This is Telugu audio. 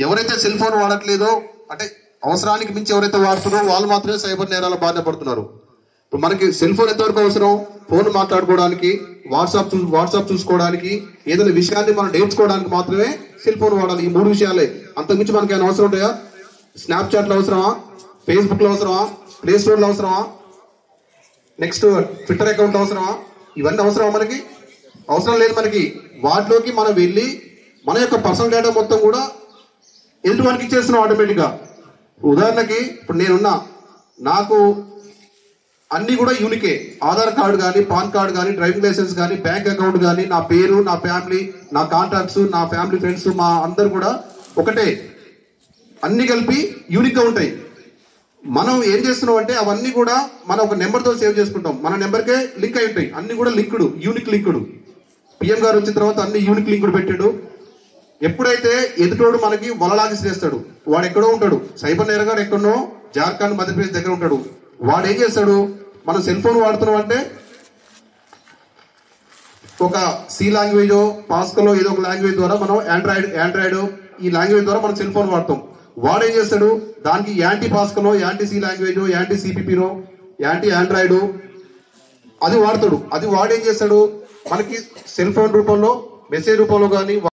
ఎవరైతే సెల్ ఫోన్ వాడట్లేదో అంటే అవసరానికి మించి ఎవరైతే వాడుతున్నారో వాళ్ళు మాత్రమే సైబర్ నేరాల బారిన పడుతున్నారు. ఇప్పుడు మనకి సెల్ ఫోన్ ఎంతవరకు అవసరం? ఫోన్ మాట్లాడుకోవడానికి, వాట్సాప్ చూసుకోవడానికి, ఏదైనా విషయాన్ని మనం నేర్చుకోవడానికి మాత్రమే సెల్ ఫోన్ వాడాలి. ఈ 3 విషయాలే. అంతకుమించి మనకి ఏమైనా అవసరం ఉంటాయా? స్నాప్చాట్లో అవసరమా? ఫేస్బుక్లో అవసరమా? ప్లే స్టోర్లో అవసరమా? నెక్స్ట్ ట్విట్టర్ అకౌంట్ అవసరమా? ఇవన్నీ అవసరమా? మనకి అవసరం లేదు. మనకి వాటిలోకి మనం వెళ్ళి మన యొక్క పర్సనల్ డేటా మొత్తం కూడా ఎదుటివానికి ఇచ్చేస్తున్నాం ఆటోమేటిక్గా. ఉదాహరణకి ఇప్పుడు నేనున్నా, నాకు అన్ని కూడా యూనికే. ఆధార్ కార్డు కానీ, పాన్ కార్డు కానీ, డ్రైవింగ్ లైసెన్స్ కానీ, బ్యాంక్ అకౌంట్ కానీ, నా పేరు, నా ఫ్యామిలీ, నా కాంటాక్ట్స్, నా ఫ్యామిలీ ఫ్రెండ్స్, మా అందరు కూడా ఒకటే. అన్ని కలిపి యూనిక్గా ఉంటాయి. మనం ఏం చేస్తున్నాం అంటే అవన్నీ కూడా మనం ఒక నెంబర్తో సేవ్ చేసుకుంటాం. మన నెంబర్కే లింక్ అయి ఉంటాయి. అన్ని కూడా లింక్డ్, యూనిక్ లింక్డ్. పిఎం గారు వచ్చిన తర్వాత అన్ని యూనిక్ లింక్డ్ పెట్టాడు. ఎప్పుడైతే ఎదుటోడు మనకి వలలాగి చేస్తాడు, వాడు ఎక్కడో ఉంటాడు, సైబర్ నేరగాడు ఎక్కడో జార్ఖండ్, మధ్యప్రదేశ్ దగ్గర ఉంటాడు. వాడు ఏం చేస్తాడు, మనం సెల్ ఫోన్ వాడుతున్నాం అంటే ఒక సి లాంగ్వేజో, పాస్కలో ఏదో ఒక లాంగ్వేజ్ ద్వారా మనం ఆండ్రాయిడ్ ఈ లాంగ్వేజ్ ద్వారా మనం సెల్ ఫోన్ వాడతాం. వాడు ఏం చేస్తాడు, దానికి యాంటీ పాస్కలో, యాంటీ సి లాంగ్వేజో, యాంటీ సిపిపినో, యాంటీ ఆండ్రాయిడ్ అది వాడతాడు. అది వాడు ఏం చేస్తాడు, మనకి సెల్ ఫోన్ రూపంలో, మెసేజ్ రూపంలో కానీ